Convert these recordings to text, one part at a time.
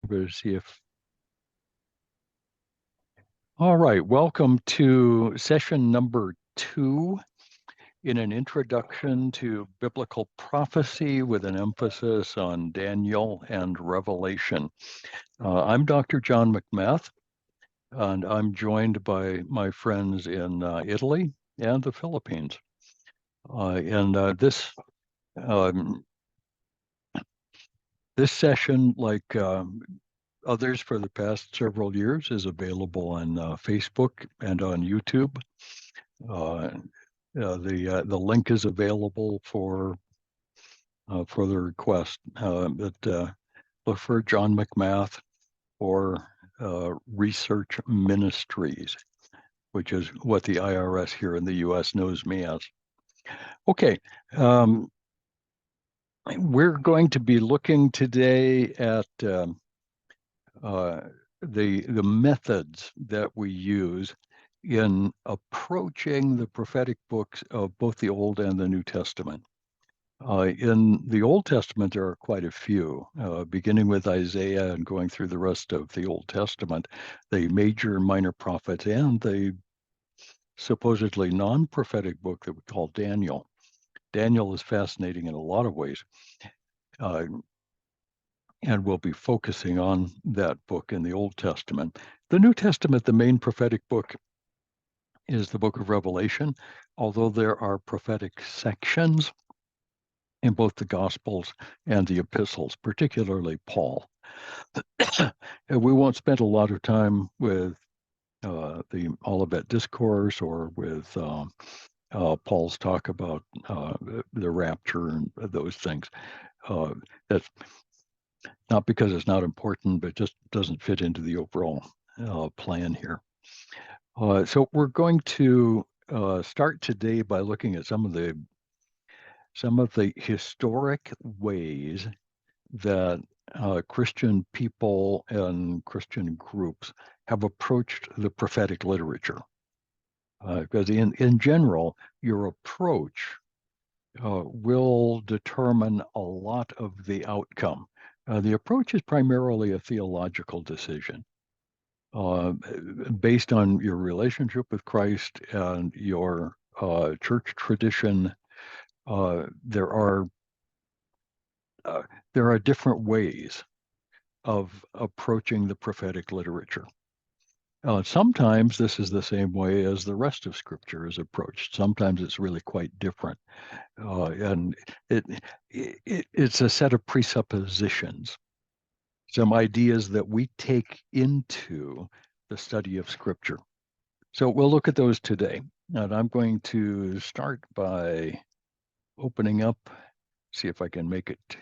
Better see if. All right, welcome to session number 2 in an introduction to biblical prophecy with an emphasis on Daniel and Revelation. I'm Dr. John McMath, and I'm joined by my friends in Italy and the Philippines. This session, like others for the past several years, is available on Facebook and on YouTube. The link is available for the request. Look for John McMath or Research Ministries, which is what the IRS here in the U.S. knows me as. Okay. We're going to be looking today at the methods that we use in approaching the prophetic books of both the Old and the New Testament. In the Old Testament, there are quite a few, beginning with Isaiah and going through the rest of the Old Testament, the major and minor prophets, and the supposedly non-prophetic book that we call Daniel. Daniel is fascinating in a lot of ways. And we'll be focusing on that book in the Old Testament. The New Testament, the main prophetic book, is the book of Revelation, although there are prophetic sections in both the Gospels and the epistles, particularly Paul. And we won't spend a lot of time with the Olivet Discourse or with Paul's talk about the rapture and those things. That's not because it's not important, but just doesn't fit into the overall plan here. So we're going to start today by looking at some of the historic ways that Christian people and Christian groups have approached the prophetic literature. Because in general, your approach will determine a lot of the outcome. The approach is primarily a theological decision based on your relationship with Christ and your church tradition. There are different ways of approaching the prophetic literature. Sometimes this is the same way as the rest of Scripture is approached. Sometimes it's really quite different. And it's a set of presuppositions, some ideas that we take into the study of Scripture. So we'll look at those today. And I'm going to start by opening up, see if I can make it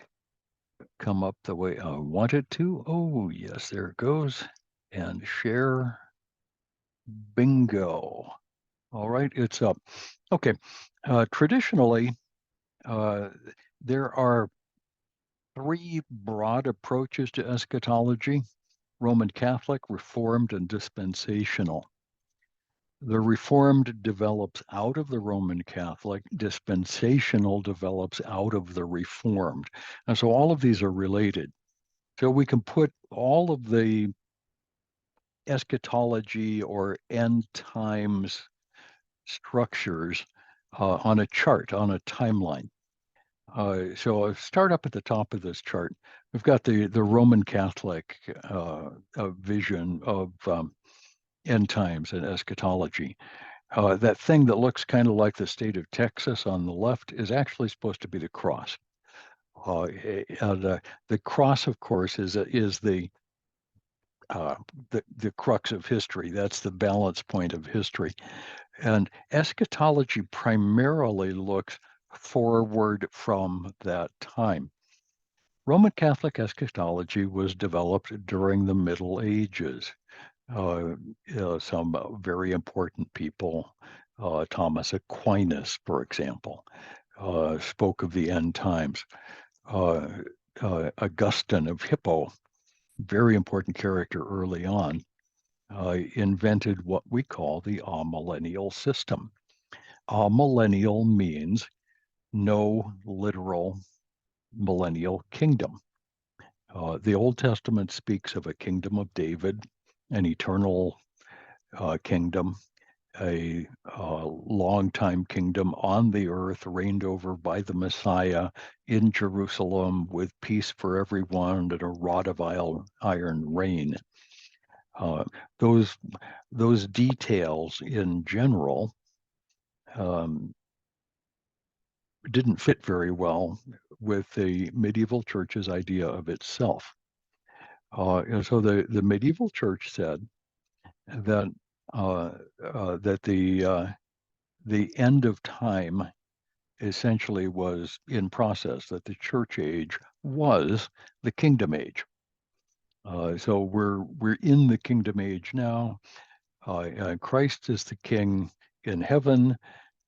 come up the way I want it to. Oh, yes, there it goes. And share. Bingo. All right, it's up. Okay. Traditionally, there are 3 broad approaches to eschatology: Roman Catholic, Reformed, and dispensational. The Reformed develops out of the Roman Catholic, dispensational develops out of the Reformed. And so all of these are related. So we can put all of the eschatology or end times structures on a chart, on a timeline. So I'll start up at the top of this chart. We've got the Roman Catholic vision of end times and eschatology. That thing that looks kind of like the state of Texas on the left is actually supposed to be the cross. The cross, of course, is the crux of history. That's the balance point of history. And eschatology primarily looks forward from that time. Roman Catholic eschatology was developed during the Middle Ages. Some very important people, Thomas Aquinas, for example, spoke of the end times. Augustine of Hippo, very important character early on, invented what we call the amillennial system. Amillennial means no literal millennial kingdom. The Old Testament speaks of a kingdom of David, an eternal kingdom, a long-time kingdom on the earth, reigned over by the Messiah in Jerusalem with peace for everyone and a rod of iron reign. Uh, those those details in general um, didn't fit very well with the medieval church's idea of itself. And so the medieval church said that that the end of time essentially was in process, that the church age was the kingdom age. So we're in the kingdom age now. Christ is the king in heaven,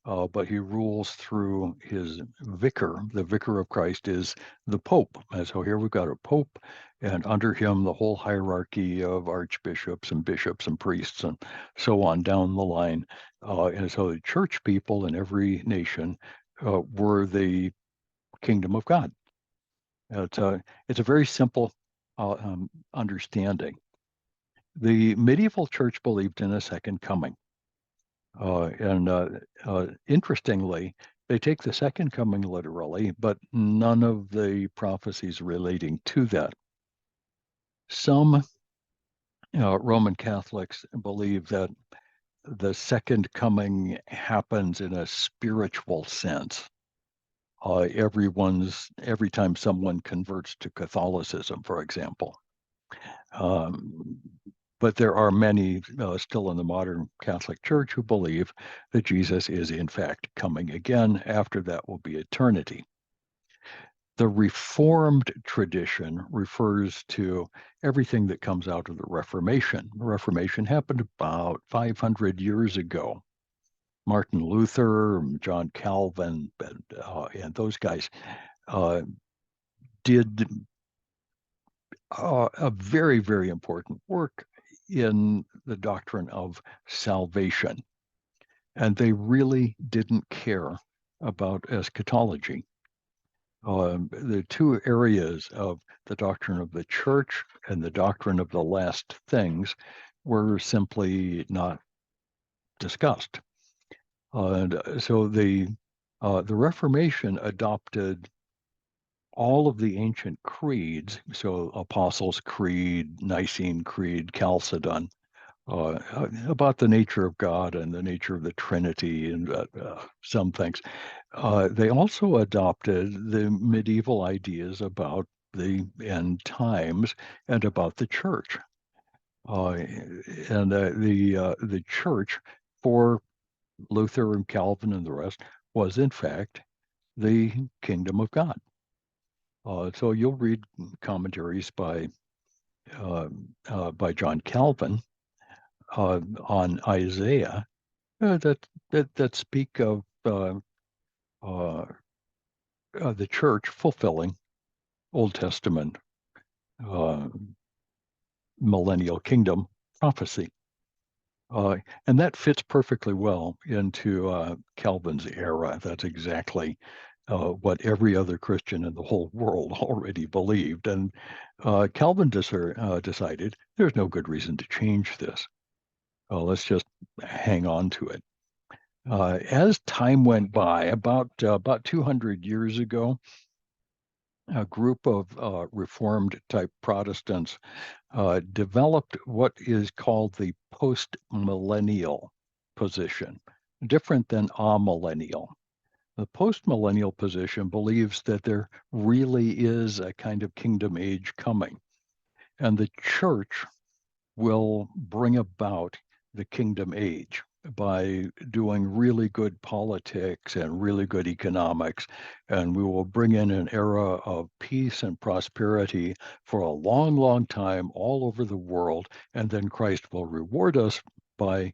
but he rules through his vicar. The vicar of Christ is the Pope. And so here we've got a Pope, and under him, the whole hierarchy of archbishops and bishops and priests and so on down the line. And so the church people in every nation were the kingdom of God. It's a very simple understanding. The medieval church believed in a second coming. And interestingly, they take the second coming literally, but none of the prophecies relating to that. Some Roman Catholics believe that the second coming happens in a spiritual sense. Every time someone converts to Catholicism, for example. Um, but there are many still in the modern Catholic Church who believe that Jesus is in fact coming again. After that will be eternity. The Reformed tradition refers to everything that comes out of the Reformation. The Reformation happened about 500 years ago. Martin Luther, John Calvin, and those guys did a very, very important work in the doctrine of salvation. And they really didn't care about eschatology. The two areas of the doctrine of the church and the doctrine of the last things were simply not discussed. And so the Reformation adopted all of the ancient creeds, so Apostles' Creed, Nicene Creed, Chalcedon, about the nature of God and the nature of the Trinity and some things. They also adopted the medieval ideas about the end times and about the church. And the church, for Luther and Calvin and the rest, was in fact the kingdom of God. So you'll read commentaries by John Calvin on Isaiah that speak of uh, the church fulfilling Old Testament uh, millennial kingdom prophecy. And that fits perfectly well into Calvin's era. That's exactly what every other Christian in the whole world already believed. And Calvin decided there's no good reason to change this. Let's just hang on to it. As time went by, about 200 years ago, a group of Reformed type Protestants developed what is called the postmillennial position, different than amillennial. The postmillennial position believes that there really is a kind of kingdom age coming, and the church will bring about the kingdom age by doing really good politics and really good economics. And we will bring in an era of peace and prosperity for a long, long time all over the world. And then Christ will reward us by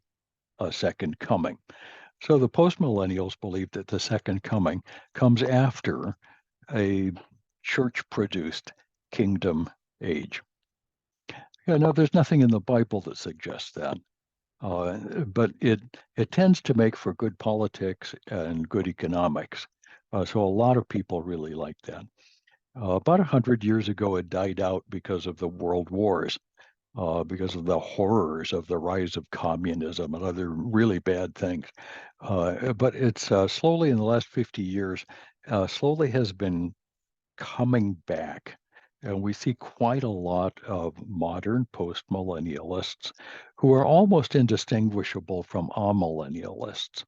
a second coming. So the postmillennials believe that the second coming comes after a church-produced kingdom age. Yeah, no, there's nothing in the Bible that suggests that. But it tends to make for good politics and good economics. So a lot of people really like that. About 100 years ago, it died out because of the world wars, because of the horrors of the rise of communism and other really bad things. But it's slowly in the last 50 years, slowly has been coming back. And we see quite a lot of modern postmillennialists who are almost indistinguishable from amillennialists.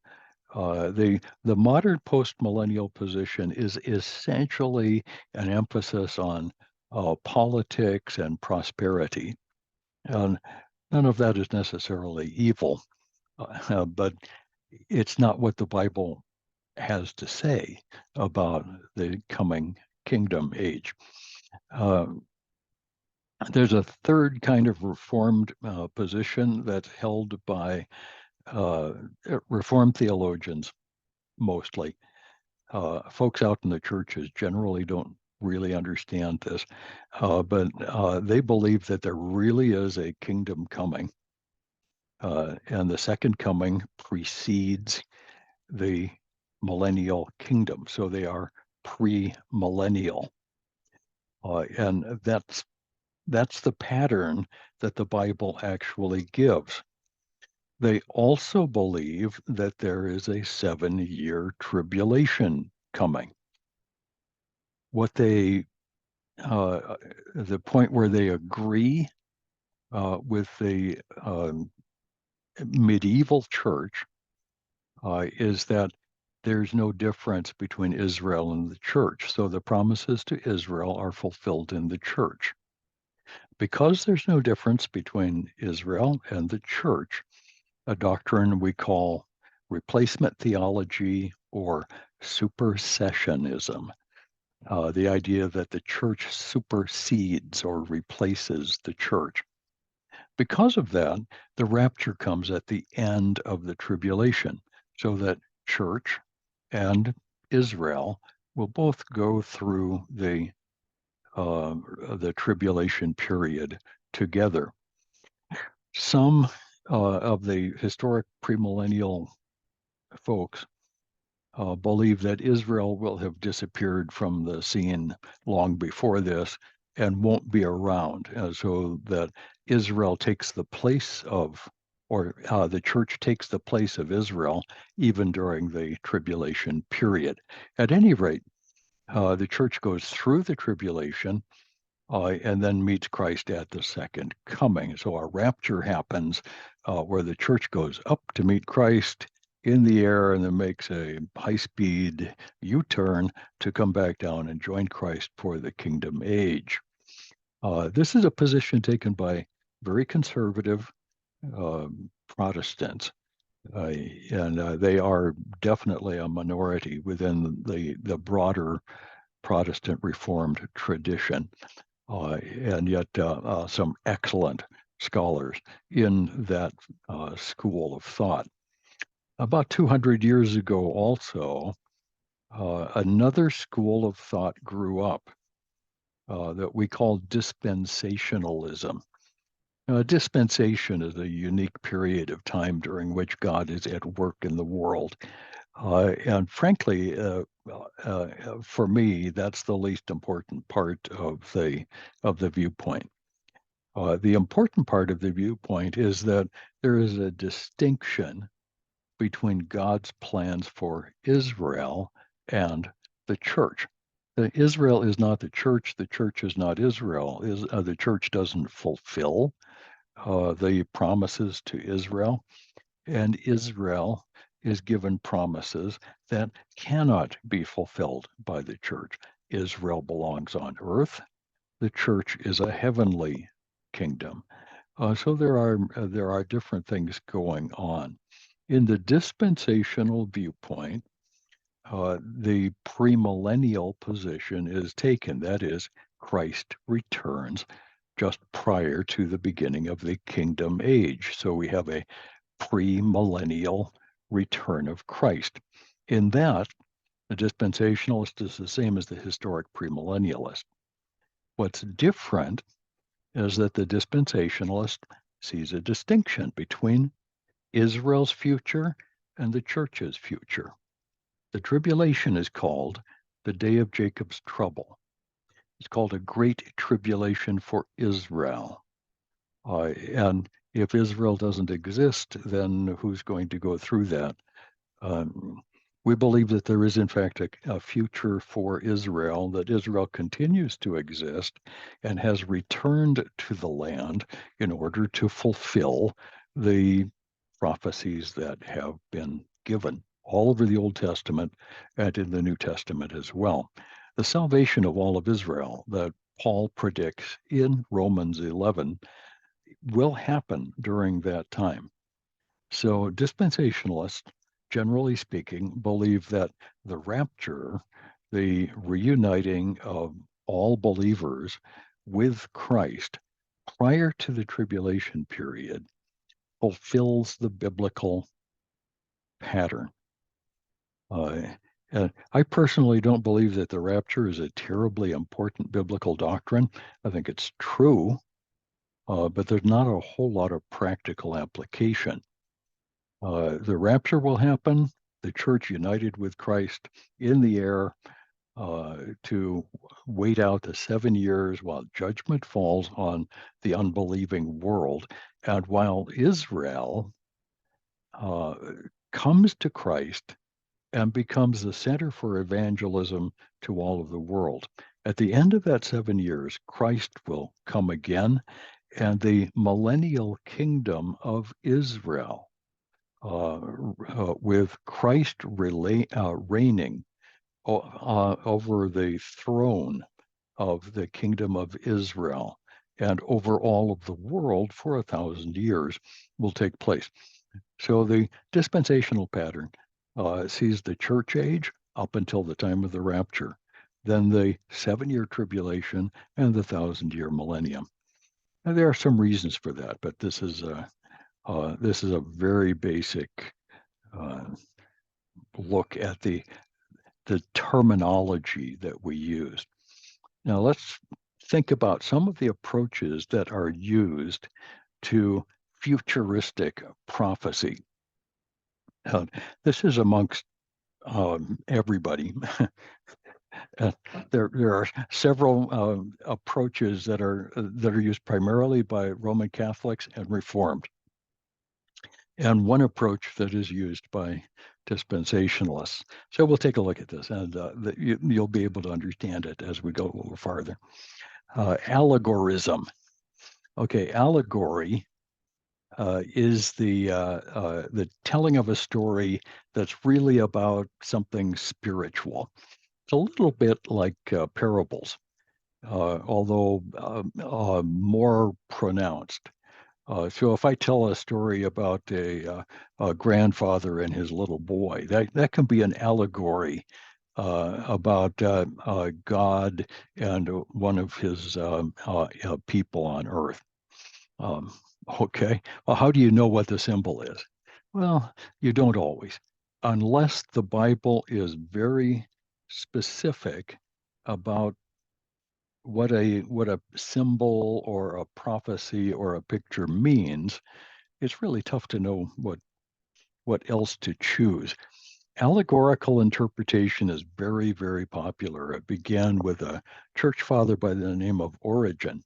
The modern postmillennial position is essentially an emphasis on politics and prosperity. And none of that is necessarily evil, but it's not what the Bible has to say about the coming kingdom age. Uh, there's a third kind of reformed position that's held by uh, reformed theologians mostly. Folks out in the churches generally don't really understand this, but they believe that there really is a kingdom coming, and the second coming precedes the millennial kingdom. So they are premillennial, and that's the pattern that the Bible actually gives. They also believe that there is a 7-year tribulation coming. What they the point where they agree with the medieval church is that there's no difference between Israel and the church. So the promises to Israel are fulfilled in the church. Because there's no difference between Israel and the church, a doctrine we call replacement theology or supersessionism, the idea that the church supersedes or replaces the church. Because of that, the rapture comes at the end of the tribulation, so that church and Israel will both go through the tribulation period together. Some of the historic premillennial folks believe that Israel will have disappeared from the scene long before this and won't be around, so that Israel takes the place of, or the church takes the place of Israel even during the tribulation period. At any rate, the church goes through the tribulation and then meets Christ at the second coming. So a rapture happens where the church goes up to meet Christ in the air and then makes a high-speed U-turn to come back down and join Christ for the kingdom age. This is a position taken by very conservative Protestants, and they are definitely a minority within the broader Protestant Reformed tradition. And yet some excellent scholars in that school of thought. About 200 years ago, also, another school of thought grew up that we call dispensationalism. Dispensation is a unique period of time during which God is at work in the world. And frankly, for me, that's the least important part of the viewpoint. The important part of the viewpoint is that there is a distinction between God's plans for Israel and the church. Israel is not the church is not Israel. The church doesn't fulfill the promises to Israel, and Israel is given promises that cannot be fulfilled by the church. Israel belongs on earth. The church is a heavenly kingdom. So there are different things going on. In the dispensational viewpoint, the premillennial position is taken. That is, Christ returns just prior to the beginning of the kingdom age. So we have a premillennial return of Christ. In that, the dispensationalist is the same as the historic premillennialist. What's different is that the dispensationalist sees a distinction between Israel's future and the church's future. The tribulation is called the day of Jacob's trouble. It's called a great tribulation for Israel. And if Israel doesn't exist, then who's going to go through that? Um, we believe that there is, in fact, a future for Israel, that Israel continues to exist and has returned to the land in order to fulfill the prophecies that have been given all over the Old Testament and in the New Testament as well. The salvation of all of Israel that Paul predicts in Romans 11 will happen during that time. So dispensationalists, generally speaking, believe that the rapture, the reuniting of all believers with Christ prior to the tribulation period, fulfills the biblical pattern. And I personally don't believe that the rapture is a terribly important biblical doctrine. I think it's true, but there's not a whole lot of practical application. The rapture will happen, the church united with Christ in the air to wait out the 7 years while judgment falls on the unbelieving world. And while Israel uh, comes to Christ and becomes the center for evangelism to all of the world. At the end of that 7 years, Christ will come again, and the millennial kingdom of Israel, with Christ reigning over the throne of the kingdom of Israel and over all of the world for 1,000 years, will take place. So the dispensational pattern sees the church age up until the time of the rapture, then the 7 year tribulation, and the 1,000 year millennium. And there are some reasons for that, but this is a very basic uh, look at the terminology that we use. Now let's think about some of the approaches that are used to futuristic prophecy. Uh, this is amongst everybody. uh, there are several approaches that are used primarily by Roman Catholics and Reformed, and one approach that is used by dispensationalists. So we'll take a look at this, and you'll be able to understand it as we go a little farther. Allegorism. Okay, allegory is the telling of a story that's really about something spiritual. It's a little bit like parables, although more pronounced. So if I tell a story about a grandfather and his little boy, that can be an allegory about God and one of his people on earth. Um, okay. Well, how do you know what the symbol is? Well, you don't always, unless the Bible is very specific about what a symbol or a prophecy or a picture means. It's really tough to know what else to choose. Allegorical interpretation is very, very popular. It began with a church father by the name of Origen.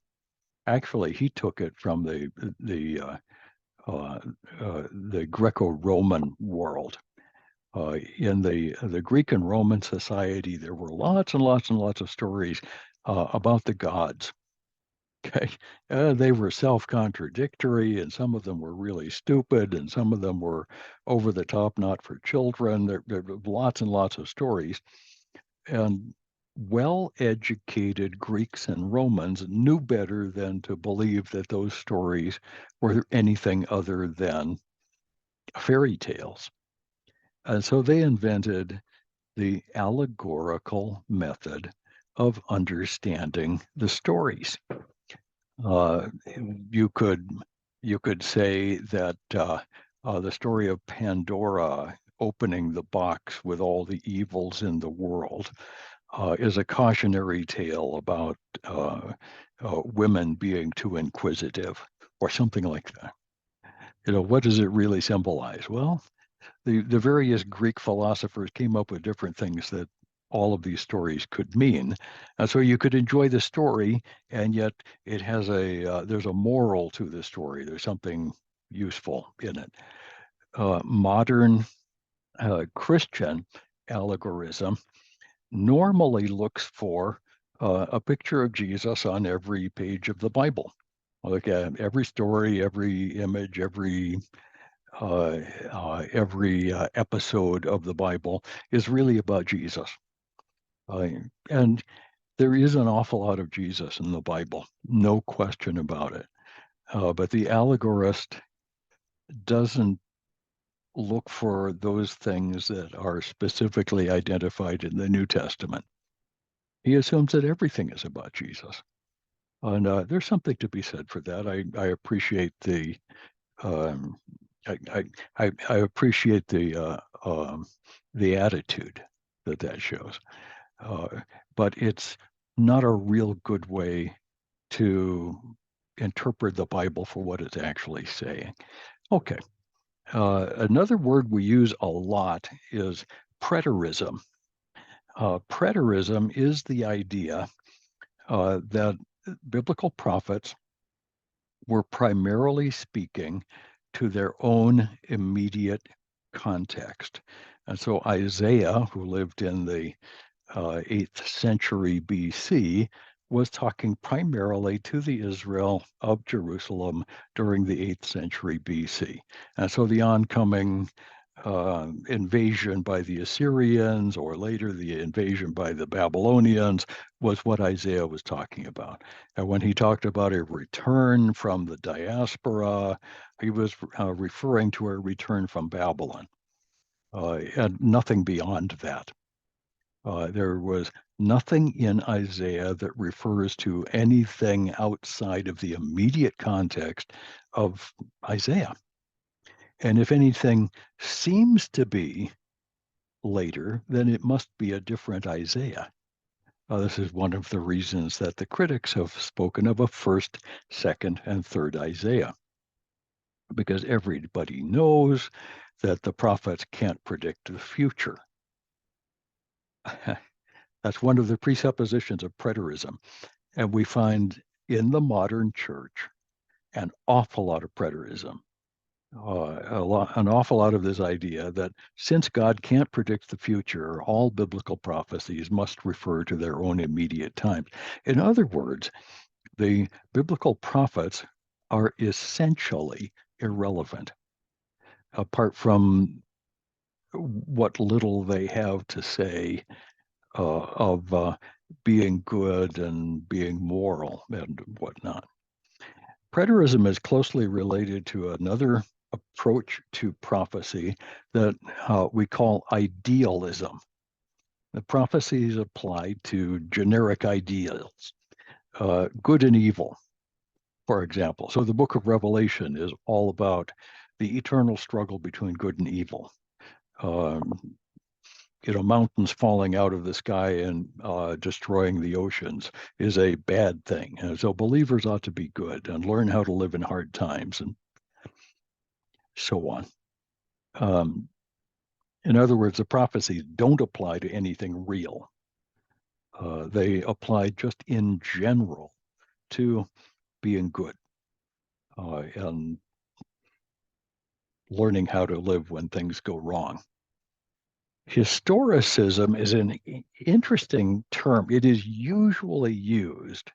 Actually, he took it from the Greco-Roman world. In the Greek and Roman society, there were lots and lots and lots of stories about the gods. Okay, they were self-contradictory, and some of them were really stupid, and some of them were over the top, not for children. There were lots and lots of stories, and well-educated Greeks and Romans knew better than to believe that those stories were anything other than fairy tales. And so they invented the allegorical method of understanding the stories. Uh, you could say that the story of Pandora opening the box with all the evils in the world is a cautionary tale about women being too inquisitive, or something like that. What does it really symbolize? Well, the various Greek philosophers came up with different things that all of these stories could mean. And so you could enjoy the story, and yet it has there's a moral to the story. There's something useful in it. Modern Christian allegorism normally looks for a picture of Jesus on every page of the Bible. Like every story, every image, every episode of the Bible is really about Jesus. And there is an awful lot of Jesus in the Bible, no question about it. But the allegorist doesn't look for those things that are specifically identified in the New Testament. He assumes that everything is about Jesus. And there's something to be said for that. I appreciate the um, I appreciate the attitude that shows, but it's not a real good way to interpret the Bible for what it's actually saying. Okay, another word we use a lot is preterism. Preterism is the idea that biblical prophets were primarily speaking to their own immediate context. And so Isaiah, who lived in the 8th century BC, was talking primarily to the Israel of Jerusalem during the 8th century BC. And so the oncoming invasion by the Assyrians, or later the invasion by the Babylonians, was what Isaiah was talking about. And when he talked about a return from the diaspora, he was referring to a return from Babylon, and nothing beyond that. There was nothing in Isaiah that refers to anything outside of the immediate context of Isaiah. And if anything seems to be later, then it must be a different Isaiah. This is one of the reasons that the critics have spoken of a first, second, and third Isaiah, because everybody knows that the prophets can't predict the future. That's one of the presuppositions of preterism. And we find in the modern church an awful lot of preterism. An awful lot of this idea that since God can't predict the future, all biblical prophecies must refer to their own immediate times. In other words, the biblical prophets are essentially irrelevant, apart from what little they have to say of being good and being moral and whatnot. Preterism is closely related to another approach to prophecy that we call idealism. The prophecies apply to generic ideals, good and evil, for example. So the book of Revelation is all about the eternal struggle between good and evil. Mountains falling out of the sky and destroying the oceans is a bad thing. And so believers ought to be good and learn how to live in hard times and so on. In other words, the prophecies don't apply to anything real. They apply just in general to being good and learning how to live when things go wrong. Historicism is an interesting term. It is usually used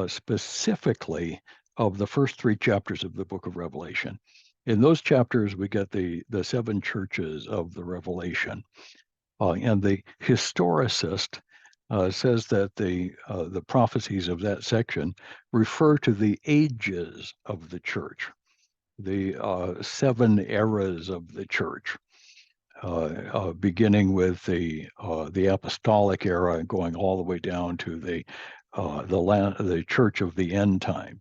specifically of the first 3 chapters of the book of Revelation. In those chapters, we get the 7 churches of the Revelation. And the historicist says that the prophecies of that section refer to the ages of the church, the 7 eras of the church. Beginning with the apostolic era and going all the way down to the church of the end time.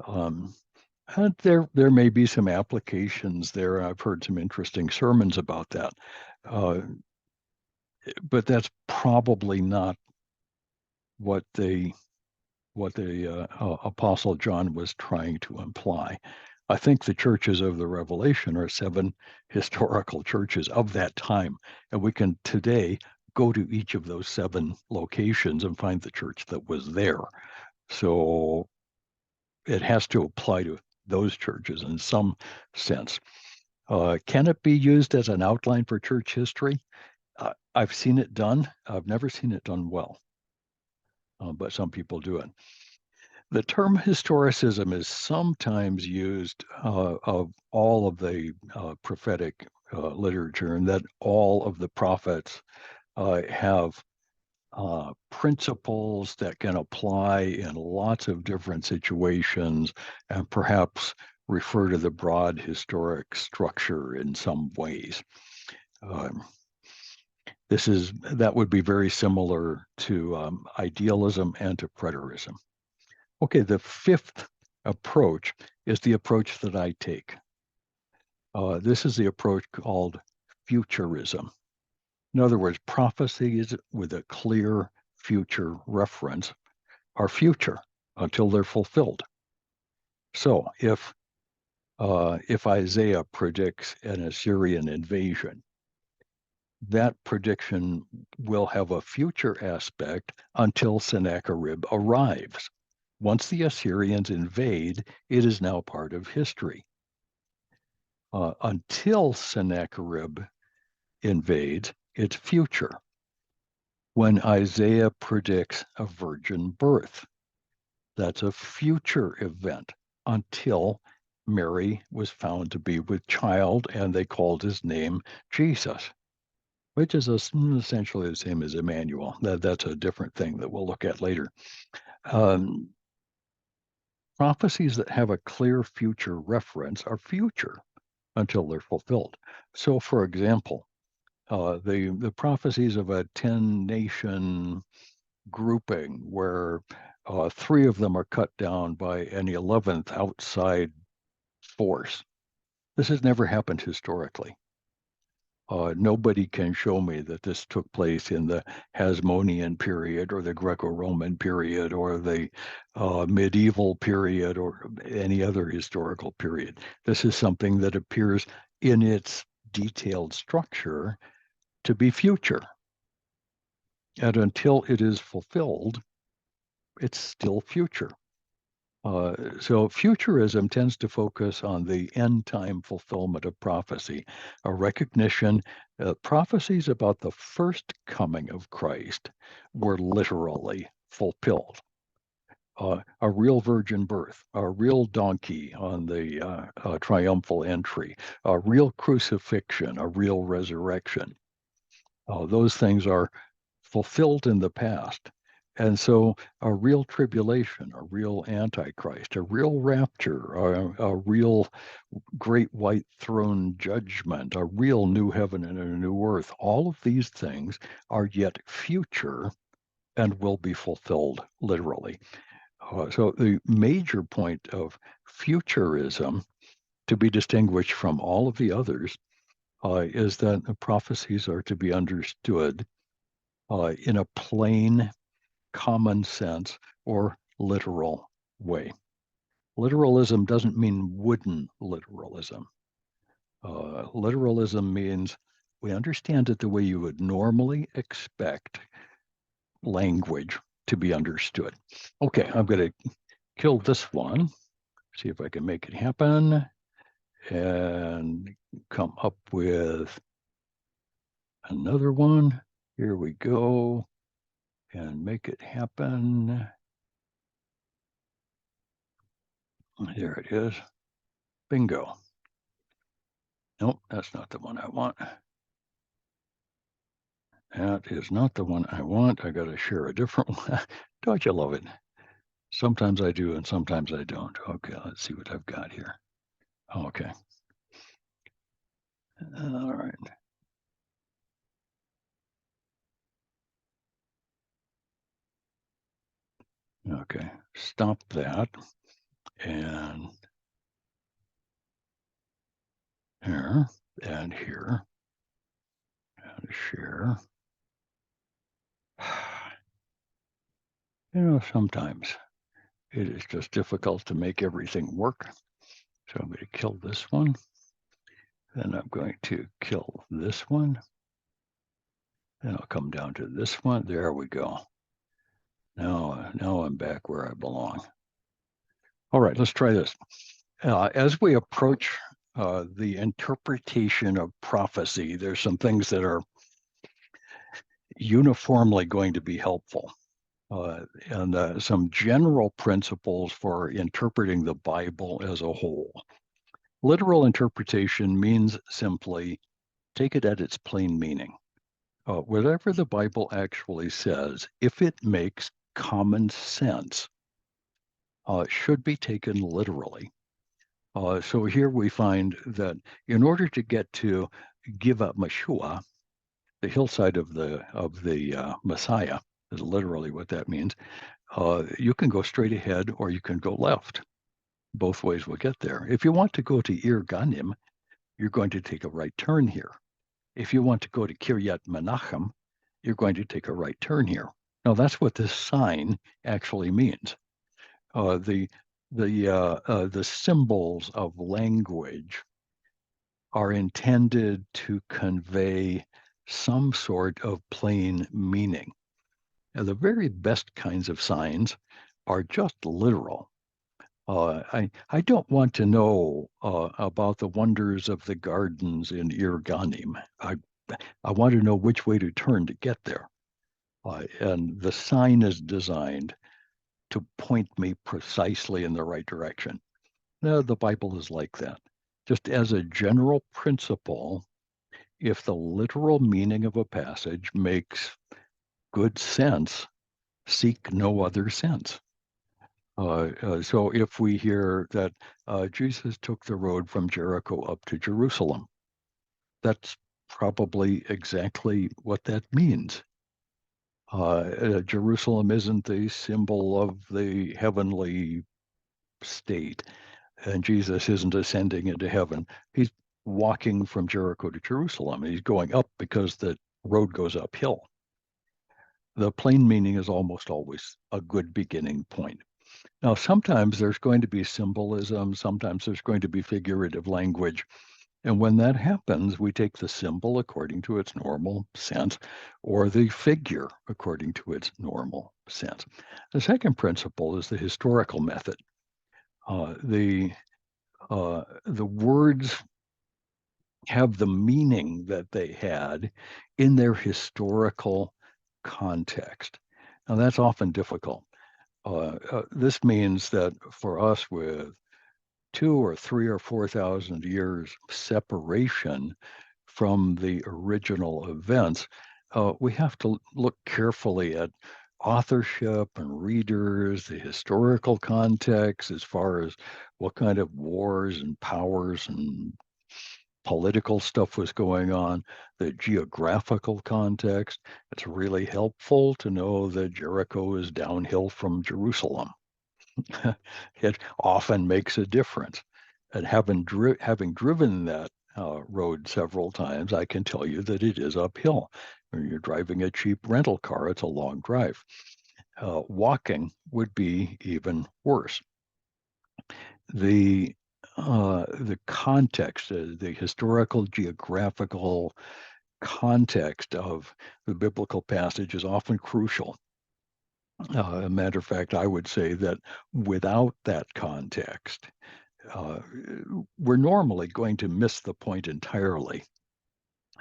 And there may be some applications there. I've heard some interesting sermons about that, but that's probably not what the Apostle John was trying to imply. I think the churches of the Revelation are 7 historical churches of that time, and we can today go to each of those 7 locations and find the church that was there. So it has to apply to those churches in some sense. Can it be used as an outline for church history? I've seen it done. I've never seen it done well, but some people do it. The term historicism is sometimes used of all of the prophetic literature, and that all of the prophets have principles that can apply in lots of different situations and perhaps refer to the broad historic structure in some ways. That would be very similar to idealism and to preterism. Okay, the 5th approach is the approach that I take. This is the approach called futurism. In other words, prophecies with a clear future reference are future until they're fulfilled. So if Isaiah predicts an Assyrian invasion, that prediction will have a future aspect until Sennacherib arrives. Once the Assyrians invade, it is now part of history. Until Sennacherib invades, it's future. When Isaiah predicts a virgin birth, that's a future event until Mary was found to be with child and they called his name Jesus, which is essentially the same as Emmanuel. That's a different thing that we'll look at later. Prophecies that have a clear future reference are future until they're fulfilled. So, for example, the prophecies of a 10-nation grouping where 3 of them are cut down by an 11th outside force. This has never happened historically. Nobody can show me that this took place in the Hasmonean period or the Greco-Roman period or the medieval period or any other historical period. This is something that appears in its detailed structure to be future. And until it is fulfilled, it's still future. So futurism tends to focus on the end time fulfillment of prophecy, a recognition that prophecies about the first coming of Christ were literally fulfilled. A real virgin birth, a real donkey on the triumphal entry, a real crucifixion, a real resurrection. Those things are fulfilled in the past. And so a real tribulation, a real antichrist, a real rapture, a real great white throne judgment, a real new heaven and a new earth, all of these things are yet future and will be fulfilled literally. So the major point of futurism, to be distinguished from all of the others, is that the prophecies are to be understood in a plain, common sense, or literal way. Literalism doesn't mean wooden literalism. Literalism means we understand it the way you would normally expect language to be understood. Okay, I'm going to kill this one, see if I can make it happen, and come up with another one. Here we go, and make it happen. There it is. Bingo. Nope, that's not the one I want. That is not the one I want. I got to share a different one. Don't you love it? Sometimes I do and sometimes I don't. Okay, let's see what I've got here. Okay. All right. Okay, stop that. And here, and here, and share. Sometimes it is just difficult to make everything work. So I'm going to kill this one. Then I'm going to kill this one. And I'll come down to this one. There we go. Now I'm back where I belong. All right, let's try this. As we approach the interpretation of prophecy, there's some things that are uniformly going to be helpful. And some general principles for interpreting the Bible as a whole. Literal interpretation means simply take it at its plain meaning. Whatever the Bible actually says, if it makes common sense, should be taken literally. So here we find that in order to get to give up Meshua, the hillside of the Messiah, is literally what that means. You can go straight ahead or you can go left. Both ways will get there. If you want to go to Ir Ganim, you're going to take a right turn here. If you want to go to Kiryat Menachem, you're going to take a right turn here. Now that's what this sign actually means. The symbols of language are intended to convey some sort of plain meaning. Now, the very best kinds of signs are just literal. I don't want to know about the wonders of the gardens in Ir Ganim. I want to know which way to turn to get there. And the sign is designed to point me precisely in the right direction. Now, the Bible is like that. Just as a general principle, if the literal meaning of a passage makes good sense, seek no other sense. So if we hear that Jesus took the road from Jericho up to Jerusalem, that's probably exactly what that means. Jerusalem isn't the symbol of the heavenly state, and Jesus isn't ascending into heaven. He's walking from Jericho to Jerusalem. He's going up because the road goes uphill. The plain meaning is almost always a good beginning point. Now, sometimes there's going to be symbolism, sometimes there's going to be figurative language. And when that happens, we take the symbol according to its normal sense, or the figure according to its normal sense. The second principle is the historical method. The words have the meaning that they had in their historical context. Now, that's often difficult. This means that for us, with 2 or 3 or 4,000 years separation from the original events, we have to look carefully at authorship and readers, the historical context, as far as what kind of wars and powers and political stuff was going on, the geographical context. It's really helpful to know that Jericho is downhill from Jerusalem. It often makes a difference. And having driven that road several times, I can tell you that it is uphill. When you're driving a cheap rental car, it's a long drive. Walking would be even worse. The context, the historical, geographical context of the biblical passage is often crucial. A matter of fact, I would say that without that context, we're normally going to miss the point entirely.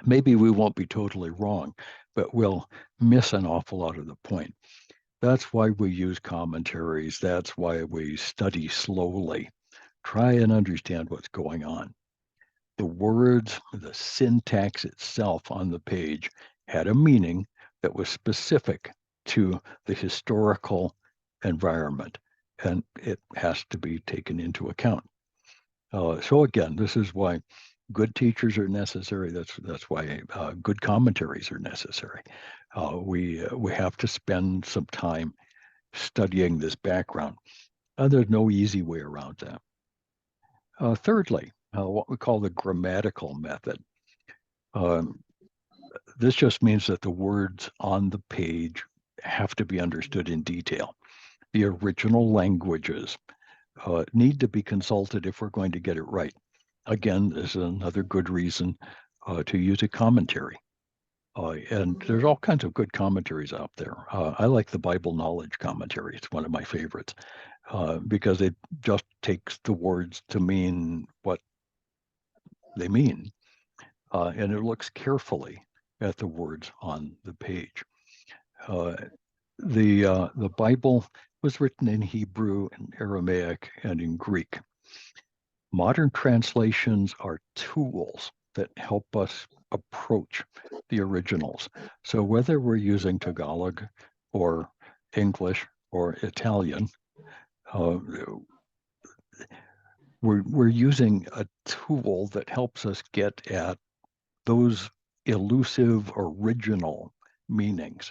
Maybe we won't be totally wrong, but we'll miss an awful lot of the point. That's why we use commentaries. That's why we study slowly. Try and understand what's going on. The words, the syntax itself on the page had a meaning that was specific to the historical environment, and it has to be taken into account. So again, this is why good teachers are necessary. That's why good commentaries are necessary. We have to spend some time studying this background. There's no easy way around that. Thirdly, what we call the grammatical method. Um, this just means that the words on the page have to be understood in detail. The original languages need to be consulted if we're going to get it right. Again, this is another good reason to use a commentary. And there's all kinds of good commentaries out there. I like the Bible Knowledge Commentary. It's one of my favorites because it just takes the words to mean what they mean. And it looks carefully at the words on the page. The Bible was written in Hebrew, in Aramaic, and in Greek. Modern translations are tools that help us approach the originals. So whether we're using Tagalog or English or Italian, uh, we're using a tool that helps us get at those elusive original meanings.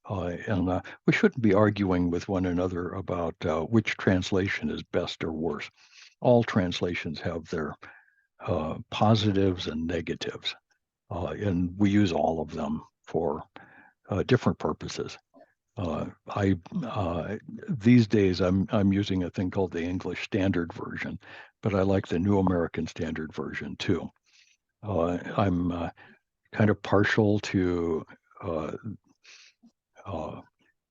And we shouldn't be arguing with one another about which translation is best or worse. All translations have their positives and negatives, and we use all of them for different purposes. I these days I'm using a thing called the English Standard Version, but I like the New American Standard Version too. I'm kind of partial to uh, uh,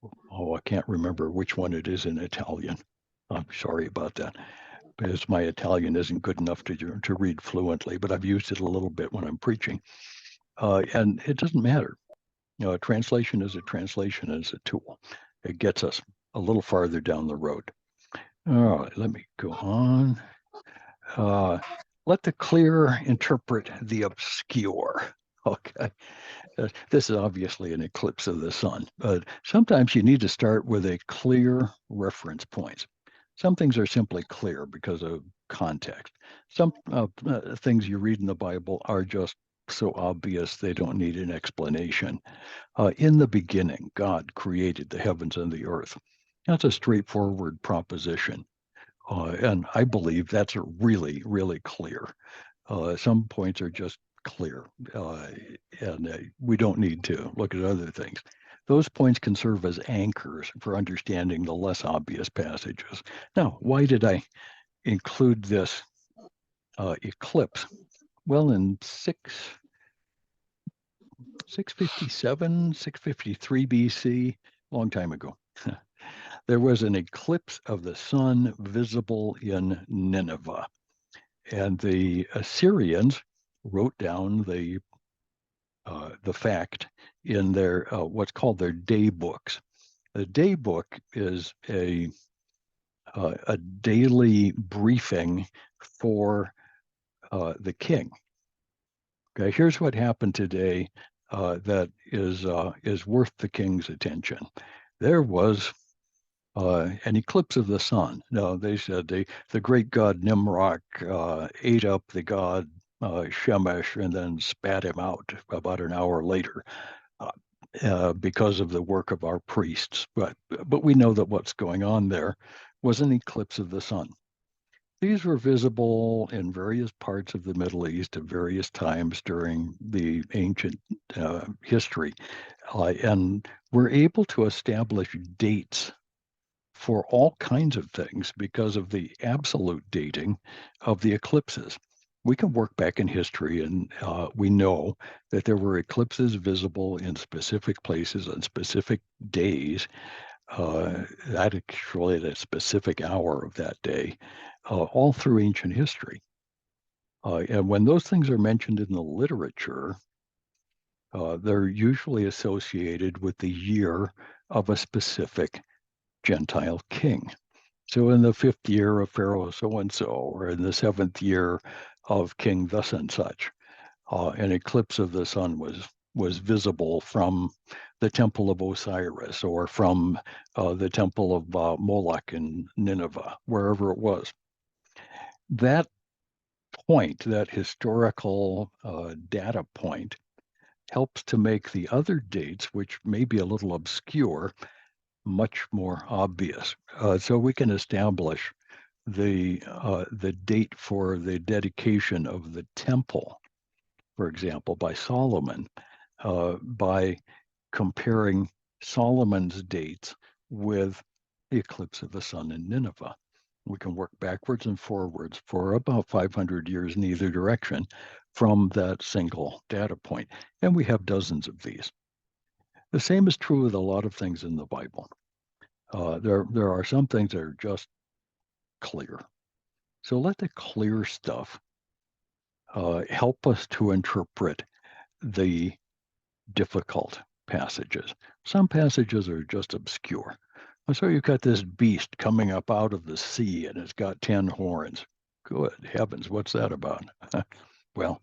I can't remember which one it is in Italian. I'm sorry about that, because my Italian isn't good enough to read fluently, but I've used it a little bit when I'm preaching. And it doesn't matter. A translation is a translation, is a tool. It gets us a little farther down the road. All right, let me go on. Let the clear interpret the obscure. Okay. This is obviously an eclipse of the sun, but sometimes you need to start with a clear reference point. Some things are simply clear because of context. Some things you read in the Bible are just so obvious they don't need an explanation. In the beginning, God created the heavens and the earth. That's a straightforward proposition. And I believe that's a really, really clear. Some points are just clear, and we don't need to look at other things. Those points can serve as anchors for understanding the less obvious passages. Now, why did I include this eclipse? Well, in 657, 653 BC, long time ago, there was an eclipse of the sun visible in Nineveh. And the Assyrians wrote down the fact in their what's called their day books. The day book is a daily briefing for the king. Okay, here's what happened today that is worth the king's attention. There was an eclipse of the sun. No, they said the great god Nimrod ate up the god Shemesh and then spat him out about an hour later because of the work of our priests. But we know that what's going on there was an eclipse of the sun. These were visible in various parts of the Middle East at various times during the ancient history. And we're able to establish dates for all kinds of things because of the absolute dating of the eclipses. We can work back in history and we know that there were eclipses visible in specific places on specific days, actually at a specific hour of that day, all through ancient history. And when those things are mentioned in the literature, they're usually associated with the year of a specific Gentile king. So in the 5th year of Pharaoh so-and-so, or in the 7th year of King thus and such, an eclipse of the sun was visible from the temple of Osiris or from the temple of Moloch in Nineveh, wherever it was. That point, that historical data point, helps to make the other dates, which may be a little obscure, much more obvious. So we can establish the date for the dedication of the temple, for example, by Solomon, by comparing Solomon's dates with the eclipse of the sun in Nineveh. We can work backwards and forwards for about 500 years in either direction from that single data point. And we have dozens of these. The same is true with a lot of things in the Bible. There are some things that are just clear. So let the clear stuff help us to interpret the difficult passages. Some passages are just obscure. So you've got this beast coming up out of the sea and it's got 10 horns. Good heavens, what's that about? Well,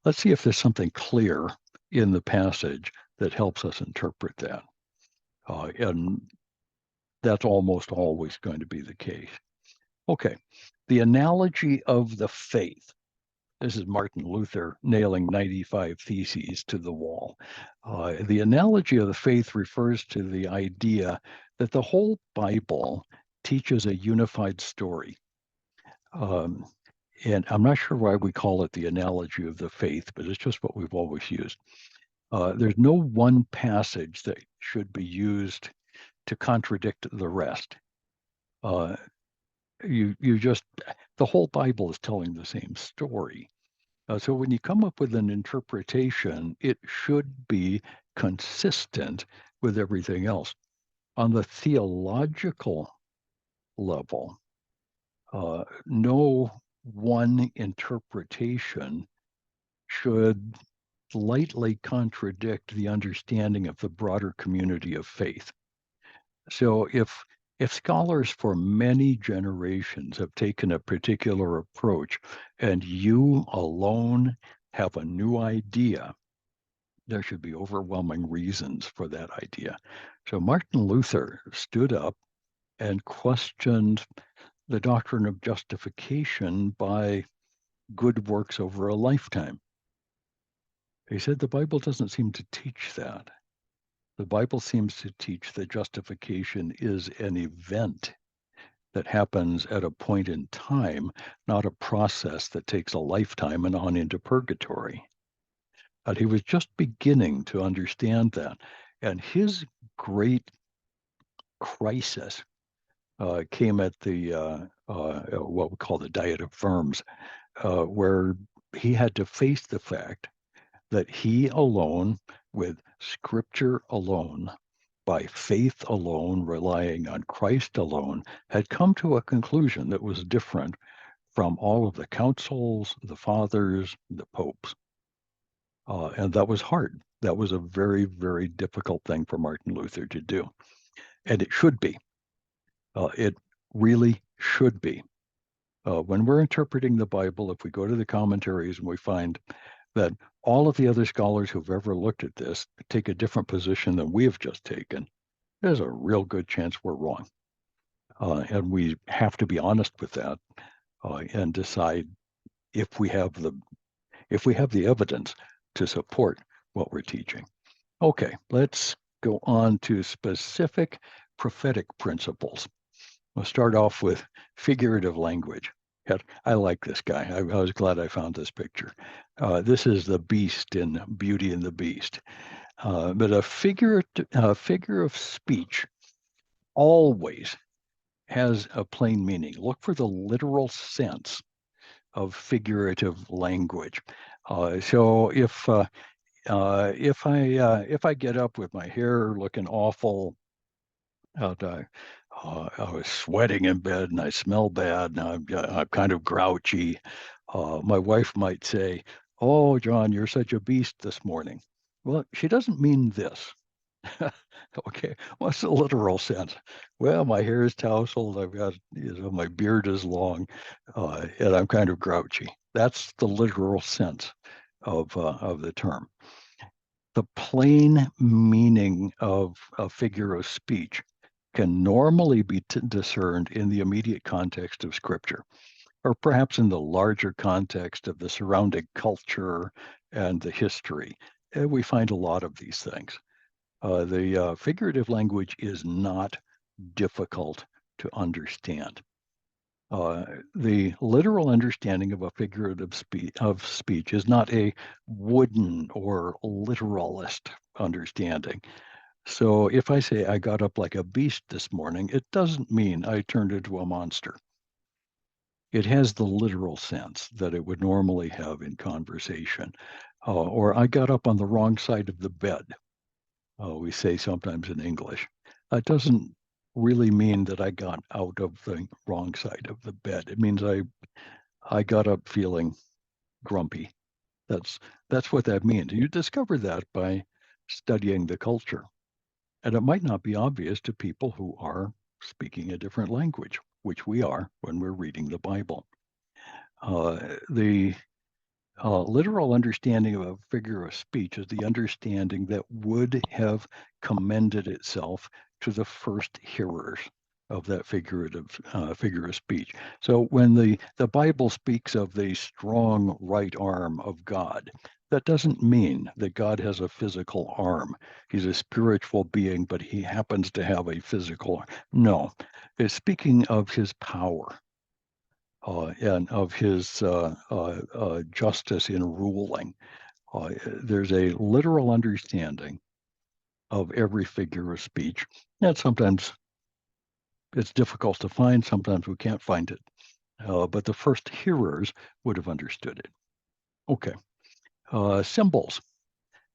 let's see if there's something clear in the passage that helps us interpret that. And that's almost always going to be the case. Okay, the analogy of the faith. This is Martin Luther nailing 95 theses to the wall. The analogy of the faith refers to the idea that the whole Bible teaches a unified story. And I'm not sure why we call it the analogy of the faith, but it's just what we've always used. There's no one passage that should be used to contradict the rest. The whole Bible is telling the same story. So when you come up with an interpretation, it should be consistent with everything else. On the theological level, no one interpretation should lightly contradict the understanding of the broader community of faith. So if scholars for many generations have taken a particular approach and you alone have a new idea, there should be overwhelming reasons for that idea. So Martin Luther stood up and questioned the doctrine of justification by good works over a lifetime. He said the Bible doesn't seem to teach that. The Bible seems to teach that justification is an event that happens at a point in time, not a process that takes a lifetime and on into purgatory. And he was just beginning to understand that. And his great crisis came at the what we call the Diet of Worms, where he had to face the fact that he alone, with Scripture alone, by faith alone, relying on Christ alone, had come to a conclusion that was different from all of the councils, the fathers, the popes. And that was hard. That was a very, very difficult thing for Martin Luther to do. And it should be. It really should be. When we're interpreting the Bible, if we go to the commentaries and we find that all of the other scholars who've ever looked at this take a different position than we have just taken, there's a real good chance we're wrong. And we have to be honest with that and decide if we have the evidence to support what we're teaching. Okay, let's go on to specific prophetic principles. We'll start off with figurative language. I like this guy. I was glad I found this picture. This is the beast in Beauty and the Beast. But a figure of speech always has a plain meaning. Look for the literal sense of figurative language. So if I get up with my hair looking awful, I was sweating in bed and I smell bad and I'm kind of grouchy. My wife might say, "Oh, John, you're such a beast this morning." Well, she doesn't mean this. Okay, what's the literal sense? Well, my hair is tousled. I've got, my beard is long, and I'm kind of grouchy. That's the literal sense of the term. The plain meaning of a figure of speech can normally be discerned in the immediate context of Scripture, or perhaps in the larger context of the surrounding culture and the history. And we find a lot of these things. The figurative language is not difficult to understand. The literal understanding of a figurative speech is not a wooden or literalist understanding. So if I say I got up like a beast this morning, it doesn't mean I turned into a monster. It has the literal sense that it would normally have in conversation. Or I got up on the wrong side of the bed, we say sometimes in English. It doesn't really mean that I got out of the wrong side of the bed. It means I got up feeling grumpy. That's what that means. You discover that by studying the culture. And it might not be obvious to people who are speaking a different language, which we are when we're reading the Bible. The literal understanding of a figure of speech is the understanding that would have commended itself to the first hearers of that figure of speech. So when the Bible speaks of the strong right arm of God, that doesn't mean that God has a physical arm. He's a spiritual being, but he happens to have a physical arm. No, it's speaking of his power and of his justice in ruling. There's a literal understanding of every figure of speech. And sometimes it's difficult to find, sometimes we can't find it. But the first hearers would have understood it. Okay. Symbols.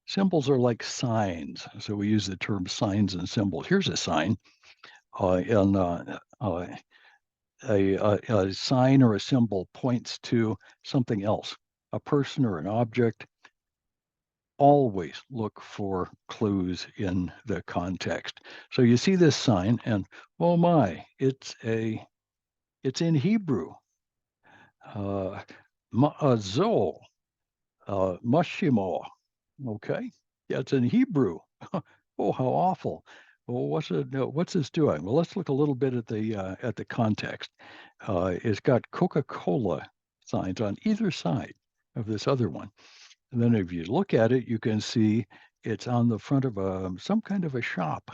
Symbols are like signs. So we use the term signs and symbols. Here's a sign. And a sign or a symbol points to something else, a person or an object. Always look for clues in the context. So you see this sign and, oh my, it's in Hebrew. Ma'azol, Mashimo. Okay. Yeah, it's in Hebrew. Oh, how awful. Well, what's this doing? Well, let's look a little bit at the context. It's got Coca-Cola signs on either side of this other one. And then if you look at it, you can see it's on the front of some kind of a shop.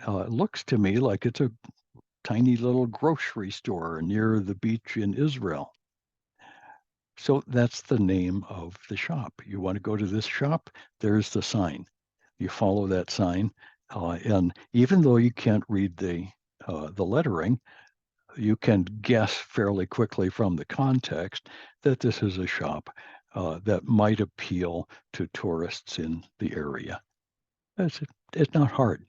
It looks to me like it's a tiny little grocery store near the beach in Israel. So that's the name of the shop. You want to go to this shop? There's the sign. You follow that sign, and even though you can't read the lettering, you can guess fairly quickly from the context that this is a shop that might appeal to tourists in the area. It's not hard.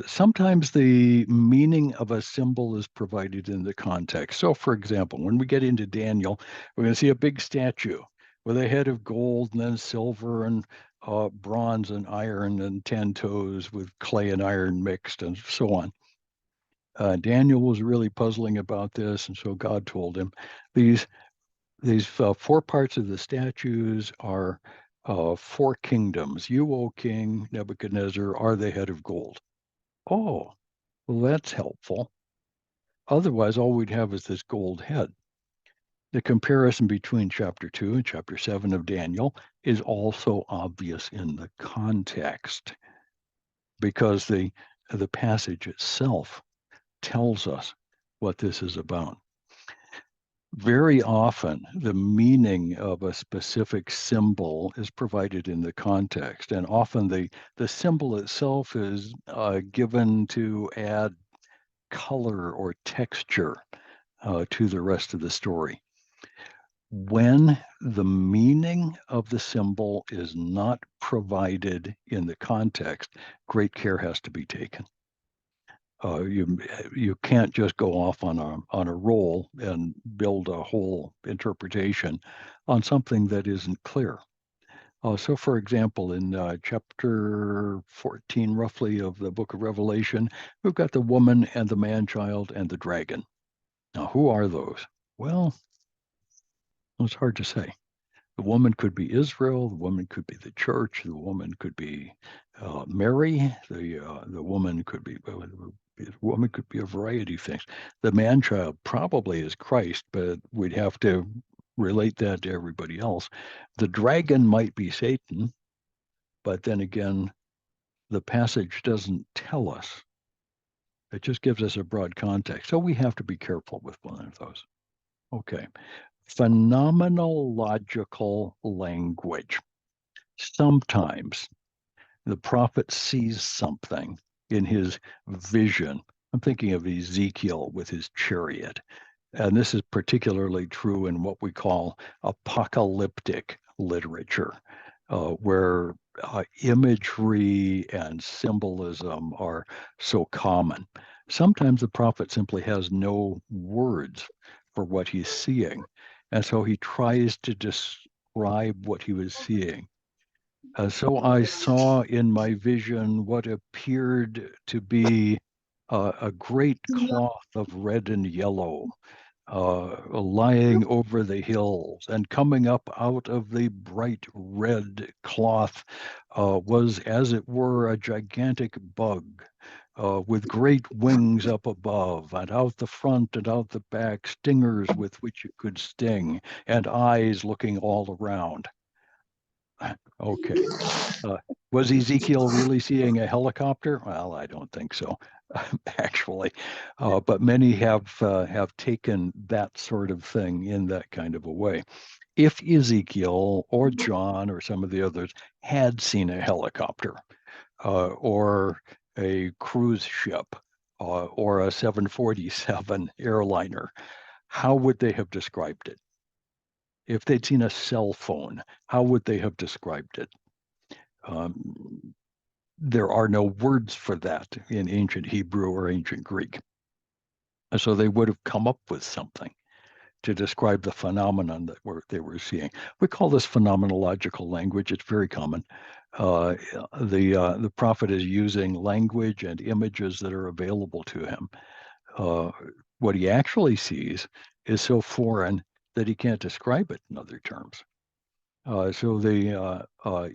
Sometimes the meaning of a symbol is provided in the context. So, for example, when we get into Daniel, we're going to see a big statue with a head of gold and then silver and bronze and iron and 10 toes with clay and iron mixed and so on. Daniel was really puzzling about this, and so God told him these four parts of the statues are four kingdoms. You, O King Nebuchadnezzar, are the head of gold. Oh, well, that's helpful. Otherwise, all we'd have is this gold head. The comparison between chapter 2 and chapter 7 of Daniel is also obvious in the context because the passage itself tells us what this is about. Very often, the meaning of a specific symbol is provided in the context, and often the symbol itself is given to add color or texture to the rest of the story. When the meaning of the symbol is not provided in the context, great care has to be taken. You can't just go off on a roll and build a whole interpretation on something that isn't clear. So, for example, in chapter 14, roughly, of the book of Revelation, we've got the woman and the man-child and the dragon. Now, who are those? Well, it's hard to say. The woman could be Israel. The woman could be the church. The woman could be Mary. The woman could be a variety of things. The man-child probably is Christ, but we'd have to relate that to everybody else. The dragon might be Satan, but then again, the passage doesn't tell us. It just gives us a broad context. So we have to be careful with one of those. Okay. Phenomenological language. Sometimes the prophet sees something in his vision. I'm thinking of Ezekiel with his chariot. And this is particularly true in what we call apocalyptic literature, where imagery and symbolism are so common. Sometimes the prophet simply has no words for what he's seeing. And so he tries to describe what he was seeing. So I saw in my vision what appeared to be a great cloth of red and yellow lying over the hills, and coming up out of the bright red cloth was, as it were, a gigantic bug. With great wings up above, and out the front and out the back, stingers with which it could sting, and eyes looking all around. Okay. Was Ezekiel really seeing a helicopter? Well, I don't think so, actually. But many have taken that sort of thing in that kind of a way. If Ezekiel or John or some of the others had seen a helicopter or a cruise ship or a 747 airliner, how would they have described it? If they'd seen a cell phone, how would they have described it? There are no words for that in ancient Hebrew or ancient Greek. So they would have come up with something to describe the phenomenon that they were seeing. We call this phenomenological language. It's very common. The prophet is using language and images that are available to him. What he actually sees is so foreign that he can't describe it in other terms. So the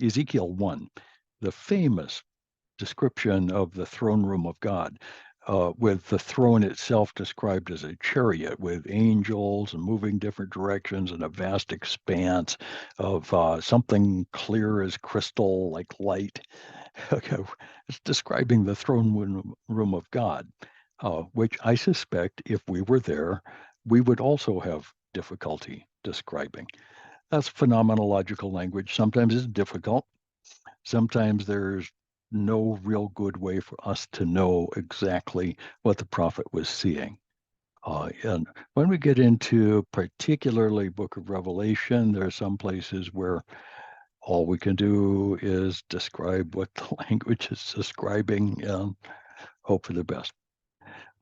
Ezekiel 1, the famous description of the throne room of God, with the throne itself described as a chariot with angels and moving different directions and a vast expanse of something clear as crystal, like light. Okay, it's describing the throne room of God, which I suspect if we were there, we would also have difficulty describing. That's phenomenological language. Sometimes it's difficult. Sometimes there's no real good way for us to know exactly what the prophet was seeing. And when we get into particularly Book of Revelation, there are some places where all we can do is describe what the language is describing and hope for the best.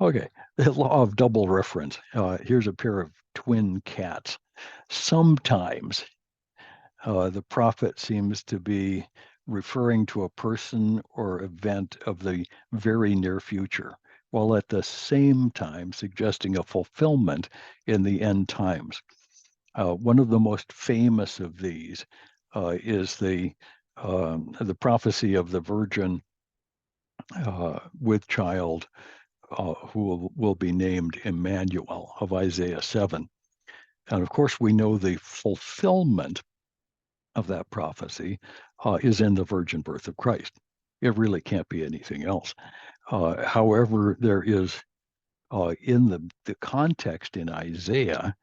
Okay, the law of double reference. Here's a pair of twin cats. Sometimes the prophet seems to be referring to a person or event of the very near future, while at the same time suggesting a fulfillment in the end times. One of the most famous of these is the prophecy of the virgin with child who will be named Emmanuel of Isaiah 7. And of course, we know the fulfillment of that prophecy is in the virgin birth of Christ. It really can't be anything else. However, there is in the context in Isaiah,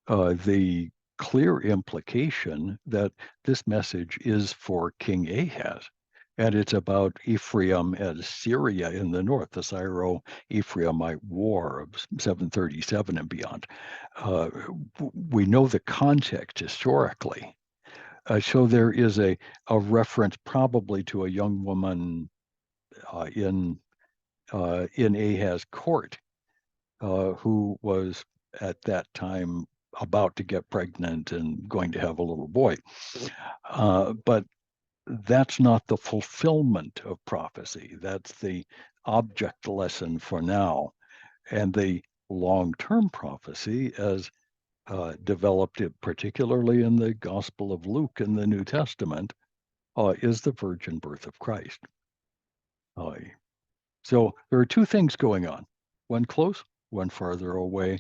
the clear implication that this message is for King Ahaz. And it's about Ephraim and Syria in the north, the Syro-Ephraimite War of 737 and beyond. We know the context historically. So there is a reference probably to a young woman in Ahaz's court who was at that time about to get pregnant and going to have a little boy. But that's not the fulfillment of prophecy. That's the object lesson for now. And the long-term prophecy, as developed it particularly in the Gospel of Luke in the New Testament, is the virgin birth of Christ. So there are two things going on, one close, one farther away.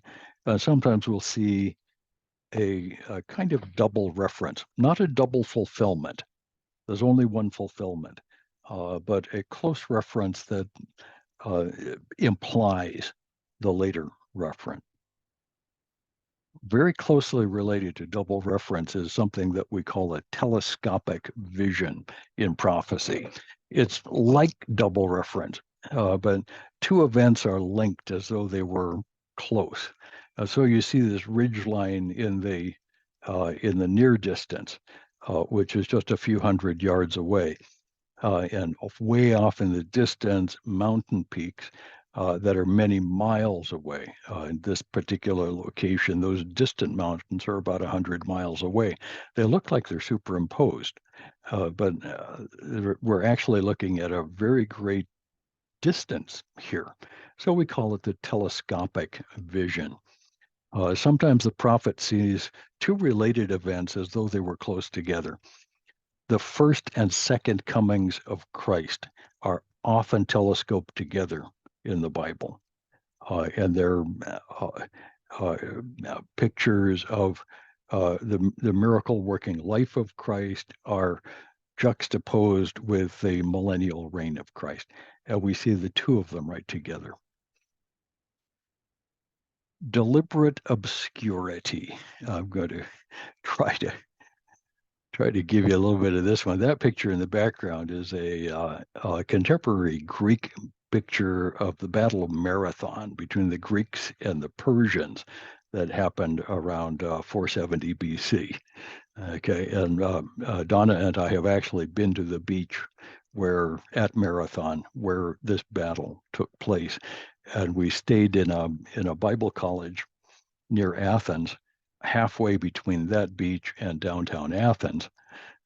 Sometimes we'll see a kind of double reference, not a double fulfillment. There's only one fulfillment, but a close reference that implies the later reference. Very closely related to double reference is something that we call a telescopic vision in prophecy. It's like double reference, but two events are linked as though they were close. So you see this ridge line in the near distance, which is just a few hundred yards away, and way off in the distance, mountain peaks that are many miles away. In this particular location, those distant mountains are about 100 miles away. They look like they're superimposed, but we're actually looking at a very great distance here. So we call it the telescopic vision. Sometimes the prophet sees two related events as though they were close together. The first and second comings of Christ are often telescoped together in the Bible, and they're pictures of the miracle working life of Christ are juxtaposed with the millennial reign of Christ, and we see the two of them right together. Deliberate obscurity. I'm going to try to give you a little bit of this one. That picture in the background is a contemporary Greek picture of the Battle of Marathon between the Greeks and the Persians that happened around 470 BC. Okay, and Donna and I have actually been to the beach at Marathon where this battle took place, and we stayed in a Bible college near Athens, halfway between that beach and downtown Athens,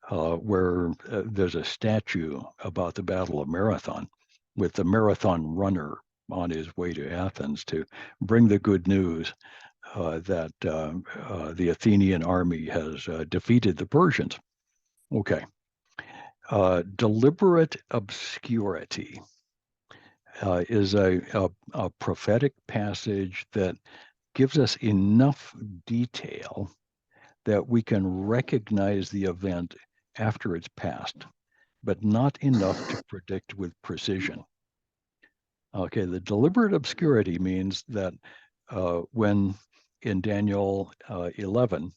where there's a statue about the Battle of Marathon with the marathon runner on his way to Athens to bring the good news that the Athenian army has defeated the Persians. Okay. Deliberate obscurity is a prophetic passage that gives us enough detail that we can recognize the event after it's passed, but not enough to predict with precision. Okay, the deliberate obscurity means that when in Daniel 11,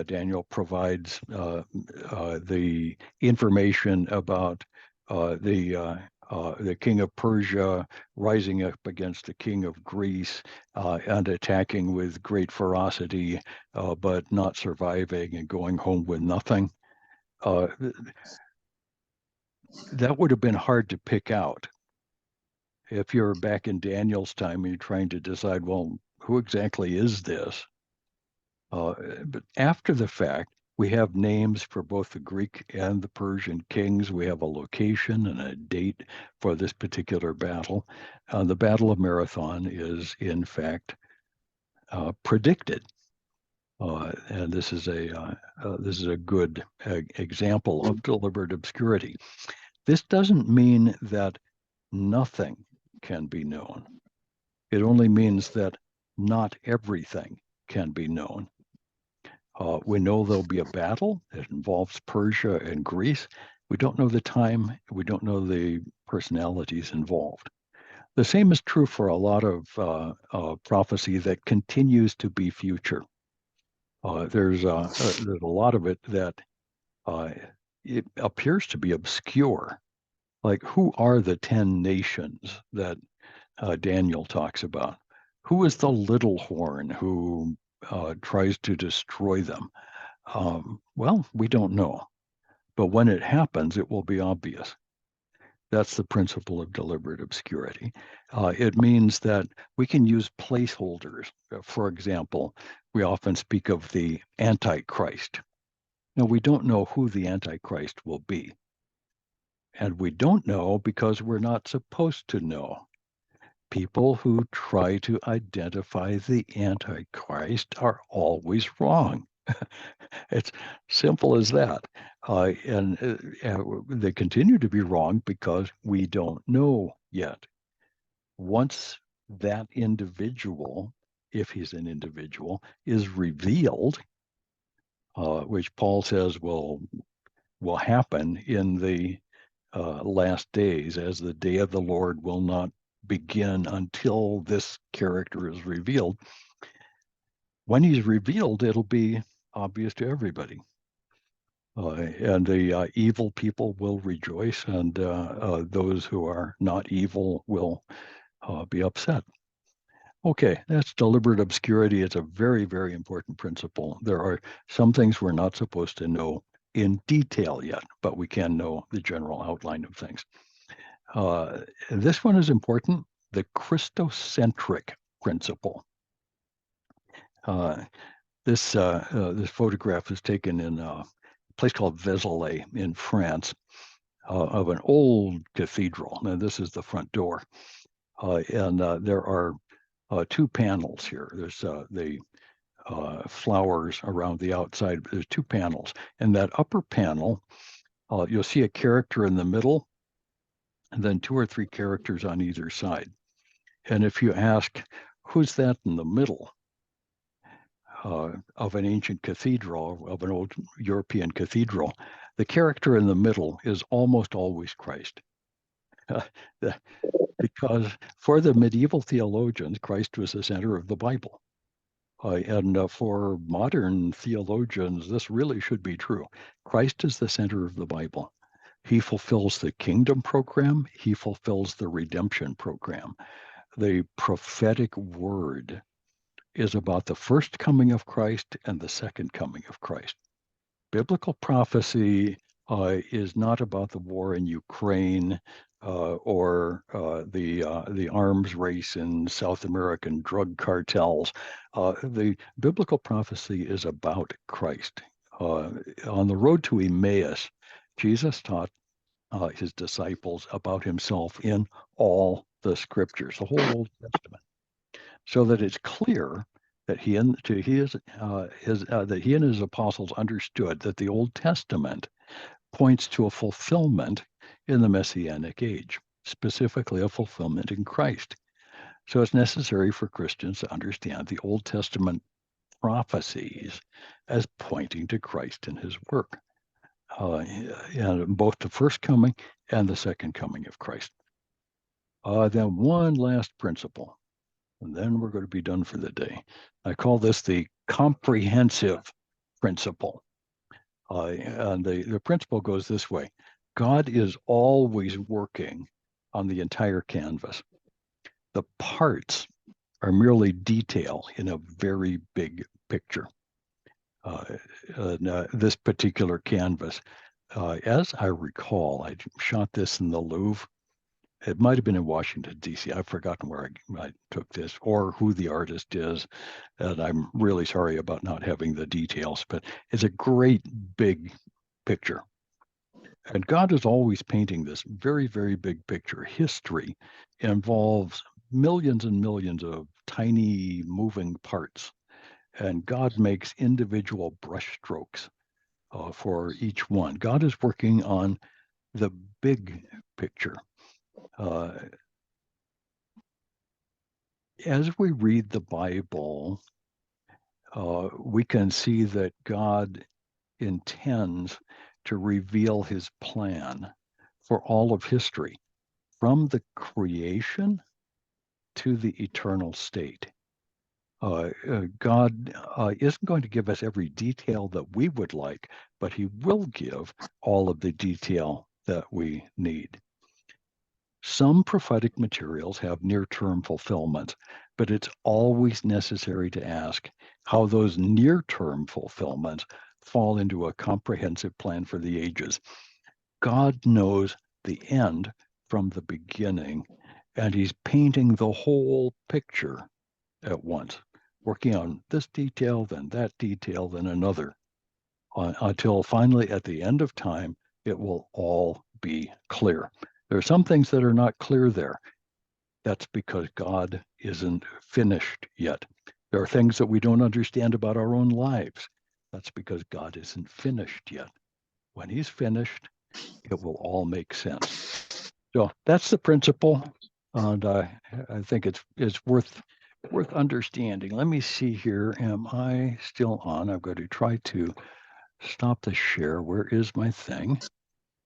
Daniel provides the information about the king of Persia rising up against the king of Greece and attacking with great ferocity, but not surviving and going home with nothing. That would have been hard to pick out if you're back in Daniel's time and you're trying to decide, well, who exactly is this? But after the fact, we have names for both the Greek and the Persian kings. We have a location and a date for this particular battle. The Battle of Marathon is, in fact, predicted. And this is a good example of deliberate obscurity. This doesn't mean that nothing can be known. It only means that not everything can be known. We know there'll be a battle that involves Persia and Greece. We don't know the time. We don't know the personalities involved. The same is true for a lot of prophecy that continues to be future. There's a lot of it that it appears to be obscure. Like, who are the 10 nations that Daniel talks about? Who is the little horn who tries to destroy them? Well, we don't know. But when it happens, it will be obvious. That's the principle of deliberate obscurity. It means that we can use placeholders. For example, we often speak of the Antichrist. Now, we don't know who the Antichrist will be. And we don't know because we're not supposed to know. People who try to identify the Antichrist are always wrong. It's simple as that. And they continue to be wrong because we don't know yet. Once that individual, if he's an individual, is revealed, which Paul says will happen in the last days, as the day of the Lord will not begin until this character is revealed. When he's revealed, it'll be obvious to everybody. And the evil people will rejoice, and those who are not evil will be upset. Okay, that's deliberate obscurity. It's a very, very important principle. There are some things we're not supposed to know in detail yet, but we can know the general outline of things. This one is important, the Christocentric principle. This photograph is taken in a place called Vézelay in France of an old cathedral. Now, this is the front door. And there are two panels here. There's the flowers around the outside. There's two panels. And that upper panel, you'll see a character in the middle, and then two or three characters on either side. And if you ask, who's that in the middle of an ancient cathedral, of an old European cathedral, the character in the middle is almost always Christ. Because for the medieval theologians, Christ was the center of the Bible. And for modern theologians, this really should be true. Christ is the center of the Bible. He fulfills the kingdom program. He fulfills the redemption program. The prophetic word is about the first coming of Christ and the second coming of Christ. Biblical prophecy is not about the war in Ukraine or the arms race in South American drug cartels. The biblical prophecy is about Christ. On the road to Emmaus, Jesus taught his disciples about himself in all the scriptures, the whole Old Testament, so that it's clear that he and his apostles understood that the Old Testament points to a fulfillment in the Messianic age, specifically a fulfillment in Christ. So it's necessary for Christians to understand the Old Testament prophecies as pointing to Christ and his work, and both the first coming and the second coming of Christ. Then one last principle, and then we're going to be done for the day. I call this the comprehensive principle. And the principle goes this way. God is always working on the entire canvas. The parts are merely detail in a very big picture. This particular canvas, as I recall, I shot this in the Louvre. It might have been in Washington, D.C. I've forgotten where I took this or who the artist is. And I'm really sorry about not having the details, but it's a great big picture. And God is always painting this very, very big picture. History involves millions and millions of tiny moving parts. And God makes individual brushstrokes for each one. God is working on the big picture. As we read the Bible, we can see that God intends to reveal his plan for all of history, from the creation to the eternal state. God isn't going to give us every detail that we would like, but he will give all of the detail that we need. Some prophetic materials have near-term fulfillment, but it's always necessary to ask how those near-term fulfillments fall into a comprehensive plan for the ages. God knows the end from the beginning, and he's painting the whole picture at once, working on this detail, then that detail, then another, until finally at the end of time, it will all be clear. There are some things that are not clear there. That's because God isn't finished yet. There are things that we don't understand about our own lives. That's because God isn't finished yet. When he's finished, it will all make sense. So that's the principle, and I think it's worth understanding. Let me see here. Am I still on? I'm going to try to stop the share. Where is my thing?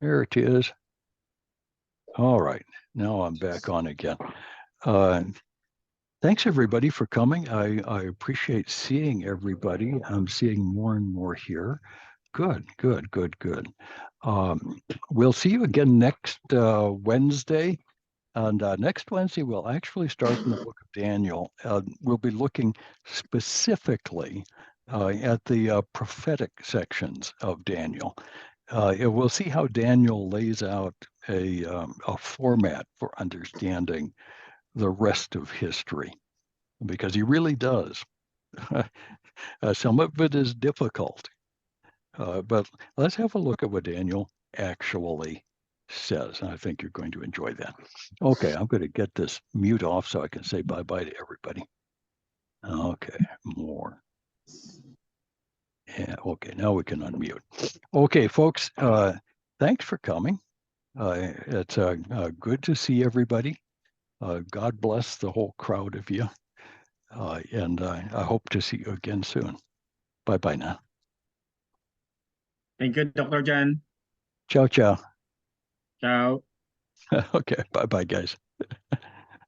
There it is. All right, now I'm back on again. Thanks everybody for coming. I appreciate seeing everybody. I'm seeing more and more here. Good. We'll see you again next Wednesday. And next Wednesday, we'll actually start in the book of Daniel. We'll be looking specifically at the prophetic sections of Daniel. We'll see how Daniel lays out a format for understanding the rest of history, because he really does. Some of it is difficult, but let's have a look at what Daniel actually says. And I think you're going to enjoy that. Okay, I'm going to get this mute off so I can say bye-bye to everybody. Okay, more. Yeah, okay, now we can unmute. Okay, folks, thanks for coming. It's good to see everybody. God bless the whole crowd of you. And I hope to see you again soon. Bye-bye now. Thank you, Dr. Jan. Ciao, ciao. Ciao. Okay, bye-bye, guys.